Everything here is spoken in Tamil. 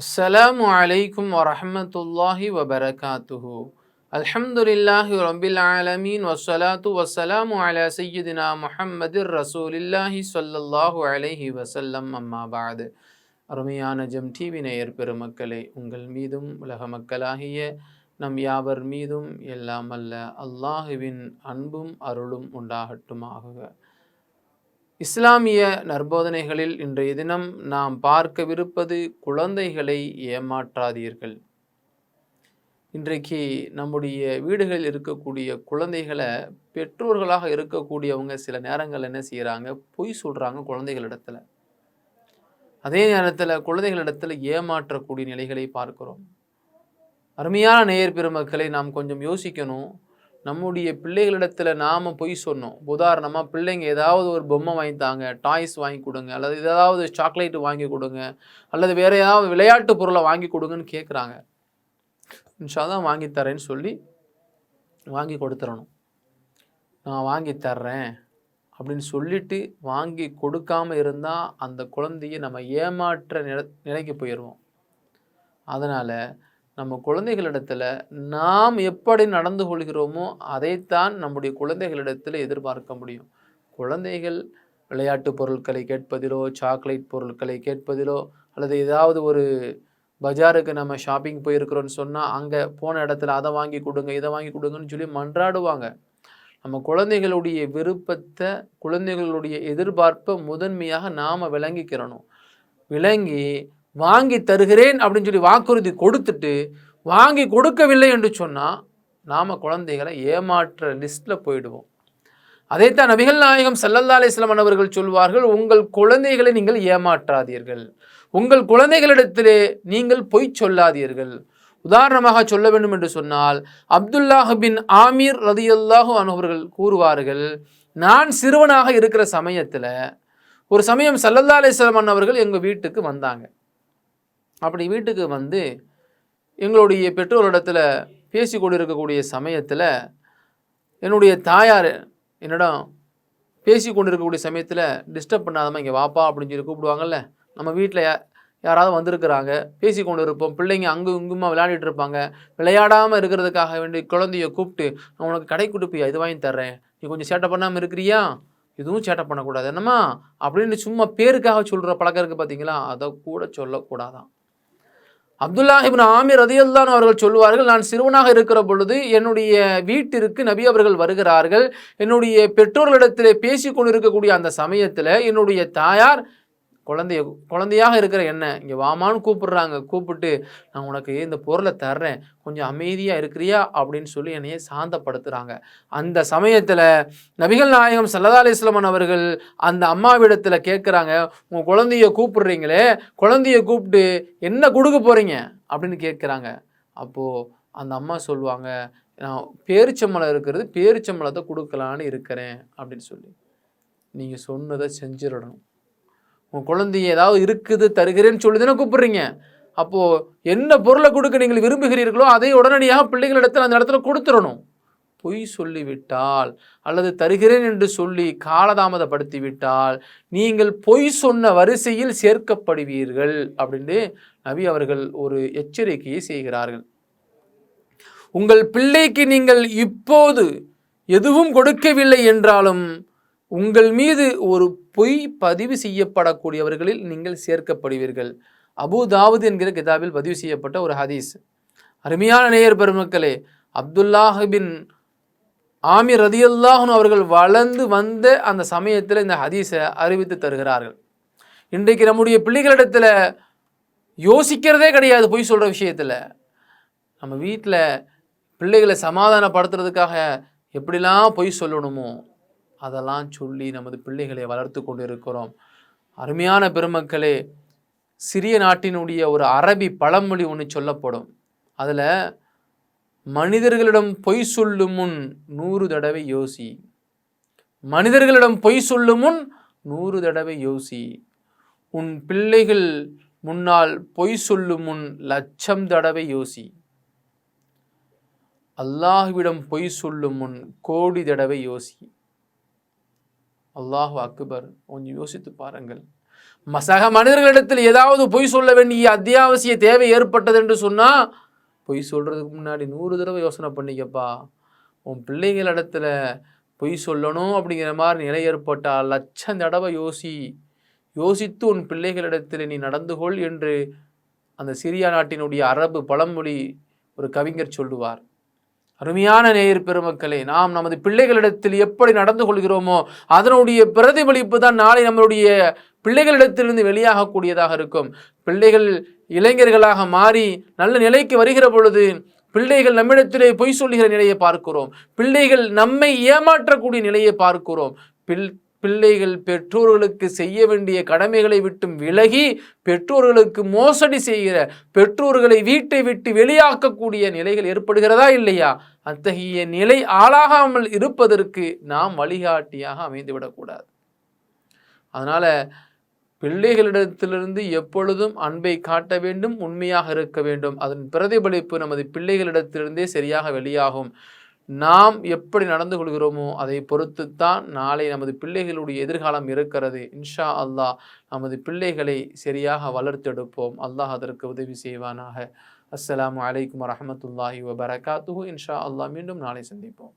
அஸ்ஸலாமு அலைக்கும் வரஹ்மத்துல்லாஹி வபரகாத்துஹு. அல்ஹம்துலில்லாஹி ரப்பில் ஆலமீன் வஸ்ஸலாத்து வஸ்ஸலாமு அலா சய்யிதினா முஹம்மதிர் ரசூலில்லாஹி ஸல்லல்லாஹு அலைஹி வஸல்லம். அம்மா பஅது. அருமையான ஜெம் டிவி நேயர் பெருமக்களே, உங்கள் மீதும் உலக மக்களாகிய நம் யாவர் மீதும் எல்லாம் அல்ல அல்லாஹுவின் அன்பும் அருளும் உண்டாகட்டுமாக. இஸ்லாமிய நற்போதனைகளில் இன்றைய தினம் நாம் பார்க்கவிருப்பது குழந்தைகளை ஏமாற்றாதீர்கள். இன்றைக்கு நம்முடைய வீடுகளில் இருக்கக்கூடிய குழந்தைகளை பெற்றோர்களாக இருக்கக்கூடியவங்க சில நேரங்கள் என்ன செய்கிறாங்க, பொய் சொல்கிறாங்க குழந்தைகளிடத்தில். அதே நேரத்தில் குழந்தைகளிடத்தில் ஏமாற்றக்கூடிய நிலைகளை பார்க்கிறோம். அருமையான நேயர் பெருமக்களை நாம் கொஞ்சம் யோசிக்கணும். நம்முடைய பிள்ளைகளிடத்தில் நாம் பொய் சொன்னோம். உதாரணமாக பிள்ளைங்க ஏதாவது ஒரு பொம்மை வாங்கித்தாங்க, டாய்ஸ் வாங்கி கொடுங்க, அல்லது ஏதாவது சாக்லேட்டு வாங்கி கொடுங்க, அல்லது வேறு ஏதாவது விளையாட்டு பொருளை வாங்கி கொடுங்கன்னு கேட்குறாங்க. இன்ஷா தான் வாங்கி தரேன்னு சொல்லி வாங்கி கொடுத்துடணும். நான் வாங்கி தர்றேன் அப்படின்னு சொல்லிட்டு வாங்கி கொடுக்காமல் இருந்தால் அந்த குழந்தையை நம்ம ஏமாற்ற நிலைக்கு போயிடுவோம். அதனால் நம்ம குழந்தைகளிடத்தில் நாம் எப்படி நடந்து கொள்கிறோமோ அதைத்தான் நம்முடைய குழந்தைகளிடத்தில் எதிர்பார்க்க முடியும். குழந்தைகள் விளையாட்டு பொருட்களை கேட்பதிலோ, சாக்லேட் பொருட்களை கேட்பதிலோ, அல்லது ஏதாவது ஒரு பஜாருக்கு நம்ம ஷாப்பிங் போயிருக்கிறோன்னு சொன்னால் அங்கே போன இடத்துல அதை வாங்கி கொடுங்க, இதை வாங்கி கொடுங்கன்னு சொல்லி மன்றாடுவாங்க. நம்ம குழந்தைகளுடைய விருப்பத்தை, குழந்தைகளுடைய எதிர்பார்ப்பை முதன்மையாக நாம் விளங்கிக்கிறணும். விளங்கி வாங்கி தருகிறேன் அப்படின்னு சொல்லி வாக்குறுதி கொடுத்துட்டு வாங்கி கொடுக்கவில்லை என்று சொன்னால் நாம் குழந்தைகளை ஏமாற்ற லிஸ்ட்டில் போயிடுவோம். அதைத்தான் நபிகள் நாயகம் ஸல்லல்லாஹு அலைஹி வஸல்லம் அவர்கள் சொல்வார்கள், உங்கள் குழந்தைகளை நீங்கள் ஏமாற்றாதீர்கள், உங்கள் குழந்தைகளிடத்திலே நீங்கள் பொய் சொல்லாதீர்கள். உதாரணமாக சொல்ல வேண்டும் என்று சொன்னால், அப்துல்லாஹ் பின் ஆமீர் ரலியல்லாஹு அன்ஹு அவர்கள் கூறுவார்கள், நான் சிறுவனாக இருக்கிற சமயத்தில் ஒரு சமயம் ஸல்லல்லாஹு அலைஹி வஸல்லம் அவர்கள் எங்கள் வீட்டுக்கு வந்தாங்க. அப்படி வீட்டுக்கு வந்து எங்களுடைய பெற்றோரிடத்தில் பேசி கொண்டிருக்கக்கூடிய சமயத்தில் என்னுடைய தாயார் என்னிடம் பேசி கொண்டிருக்கக்கூடிய சமயத்தில் டிஸ்டர்ப் பண்ணாதம்மா இங்கே வாப்பா அப்படின்னு சொல்லி கூப்பிடுவாங்கல்ல. நம்ம வீட்டில் யாராவது வந்திருக்கிறாங்க, பேசி கொண்டு இருப்போம், பிள்ளைங்க அங்கும் இங்குமா விளையாடிட்டு இருப்பாங்க. விளையாடாமல் இருக்கிறதுக்காக வேண்டி குழந்தைய கூப்பிட்டு, நான் உனக்கு கடை கொடுப்பியா, இது வாங்கி தர்றேன், நீ கொஞ்சம் சேட்டை பண்ணாமல் இருக்கிறியா, இதுவும் சேட்டை பண்ணக்கூடாது என்னம்மா அப்படின்னு சும்மா பேருக்காக சொல்கிற பழக்கம் இருக்குது பார்த்தீங்களா, அதை கூட சொல்லக்கூடாதான். அப்துல்லாஹ் இப்னு ஆமீர் ரலியல்லாஹு அன்ஹு அவர்கள் சொல்வார்கள், நான் சிறுவனாக இருக்கிற பொழுது என்னுடைய வீட்டிற்கு நபி அவர்கள் வருகிறார்கள். என்னுடைய பெற்றோர்களிடத்தில் பேசி கொண்டிருக்கக்கூடிய அந்த சமயத்தில் என்னுடைய தாயார் குழந்தையாக இருக்கிற என்ன இங்கே வாமான்னு கூப்பிடுறாங்க. கூப்பிட்டு, நான் உனக்கு இந்த பொருளை தர்றேன், கொஞ்சம் அமைதியாக இருக்கிறியா அப்படின்னு சொல்லி என்னையே சாந்தப்படுத்துகிறாங்க. அந்த சமயத்தில் நபிகள் நாயகம் ஸல்லல்லாஹு அலைஹி வஸல்லம் அவர்கள் அந்த அம்மாவிடத்தில் கேட்குறாங்க, உங்கள் குழந்தைய கூப்பிடுறீங்களே, குழந்தைய கூப்பிட்டு என்ன கொடுக்க போகிறீங்க அப்படின்னு கேட்குறாங்க. அப்போது அந்த அம்மா சொல்லுவாங்க, நான் பேரிச்சம்பழம் இருக்கிறது, பேரிச்சம்பழத்தை கொடுக்கலான்னு இருக்கிறேன் அப்படின்னு சொல்லி. நீங்கள் சொன்னதை செஞ்சிடணும். உங்கள் குழந்தைய ஏதாவது இருக்குது தருகிறேன்னு சொல்லி தானே கூப்பிட்றீங்க. அப்போது என்ன பொருளை கொடுக்க நீங்கள் விரும்புகிறீர்களோ அதை உடனடியாக பிள்ளைகளிடத்தில் அந்த இடத்துல கொடுத்துடணும். பொய் சொல்லிவிட்டால் அல்லது தருகிறேன் என்று சொல்லி காலதாமதப்படுத்தி விட்டால் நீங்கள் பொய் சொன்ன வரிசையில் சேர்க்கப்படுவீர்கள் அப்படின்னு நபி அவர்கள் ஒரு எச்சரிக்கையை செய்கிறார்கள். உங்கள் பிள்ளைக்கு நீங்கள் இப்போது எதுவும் கொடுக்கவில்லை என்றாலும் உங்கள் மீது ஒரு பொய் பதிவு செய்யப்படக்கூடியவர்களில் நீங்கள் சேர்க்கப்படுவீர்கள். அபூ தாவூத் என்கிற கிதாபில் பதிவு செய்யப்பட்ட ஒரு ஹதீஸ். அருமையான நேயர் பெருமக்களே, அப்துல்லாஹ் பின் ஆமீர் ரலியல்லாஹு அன்ஹு அவர்கள் வளர்ந்து வந்த அந்த சமயத்தில் இந்த ஹதீஸை அறிவித்து தருகிறார்கள். இன்றைக்கு நம்முடைய பிள்ளைகளிடத்தில் யோசிக்கிறதே கிடையாது பொய் சொல்கிற விஷயத்தில். நம்ம வீட்டில் பிள்ளைகளை சமாதானப்படுத்துறதுக்காக எப்படிலாம் பொய் சொல்லணுமோ அதெல்லாம் சொல்லி நமது பிள்ளைகளை வளர்த்து கொண்டு இருக்கிறோம். அருமையான பெருமக்களே, சிறிய நாட்டினுடைய ஒரு அரபி பழமொழி ஒன்று சொல்லப்படும். அதில் மனிதர்களிடம் பொய் சொல்லும் முன் 100 தடவை யோசி, மனிதர்களிடம் பொய் சொல்லும் முன் 100 தடவை யோசி, உன் பிள்ளைகள் முன்னால் பொய் சொல்லும் முன் 1,00,000 தடவை யோசி, அல்லாஹ்விடம் பொய் சொல்லும் முன் 1,00,00,000 தடவை யோசி. அல்லாஹு அக்பர். கொஞ்சம் யோசித்து பாருங்கள். சக மனிதர்களிடத்தில் ஏதாவது பொய் சொல்ல வேண்டிய அத்தியாவசிய தேவை ஏற்பட்டது என்று சொன்னால் பொய் சொல்கிறதுக்கு முன்னாடி 100 தடவை யோசனை பண்ணிக்கப்பா. உன் பிள்ளைகளிடத்துல பொய் சொல்லணும் அப்படிங்கிற மாதிரி நிலை ஏற்பட்டால் 1,00,000 தடவை யோசித்து உன் பிள்ளைகளிடத்தில் நீ நடந்து கொள் என்று அந்த சிரியா நாட்டினுடைய அரபு பழமொழி ஒரு கவிஞர் சொல்லுவார். அருமையான நேயர் பெருமக்களே, நாம் நமது பிள்ளைகளிடத்தில் எப்படி நடந்து கொள்கிறோமோ அதனுடைய பிரதிபலிப்பு தான் நாளை நம்மளுடைய பிள்ளைகளிடத்திலிருந்து வெளியாகக்கூடியதாக இருக்கும். பிள்ளைகள் இளைஞர்களாக மாறி நல்ல நிலைக்கு வருகிற பொழுது பிள்ளைகள் நம்மிடத்திலே பொய் சொல்லுகிற நிலையை பார்க்கிறோம். பிள்ளைகள் நம்மை ஏமாற்றக்கூடிய நிலையை பார்க்கிறோம். பிள்ளைகள் பெற்றோர்களுக்கு செய்ய வேண்டிய கடமைகளை விட்டும் விலகி பெற்றோர்களுக்கு மோசடி செய்கிற, பெற்றோர்களை வீட்டை விட்டு வெளியாக்கக்கூடிய நிலைகள் ஏற்படுகிறதா இல்லையா? அத்தகைய நிலை ஆளாகாமல் இருப்பதற்கு நாம் வழிகாட்டியாக அமைந்துவிடக்கூடாது. அதனால பிள்ளைகளிடத்திலிருந்து எப்பொழுதும் அன்பை காட்ட வேண்டும், உண்மையாக இருக்க வேண்டும். அதன் பிரதிபலிப்பு நமது பிள்ளைகளிடத்திலிருந்தே சரியாக வெளியாகும். நாம் எப்படி நடந்து கொள்கிறோமோ அதை பொறுத்துத்தான் நாளை நமது பிள்ளைகளுடைய எதிர்காலம் இருக்கிறது. இன்ஷா அல்லாஹ் நமது பிள்ளைகளை சரியாக வளர்த்தெடுப்போம். அல்லாஹ் அதற்கு உதவி செய்வானாக. அஸ்ஸலாமு அலைக்கும் வரஹ்மத்துல்லாஹி வபரகாத்துஹு. இன்ஷா அல்லாஹ் மீண்டும் நாளை சந்திப்போம்.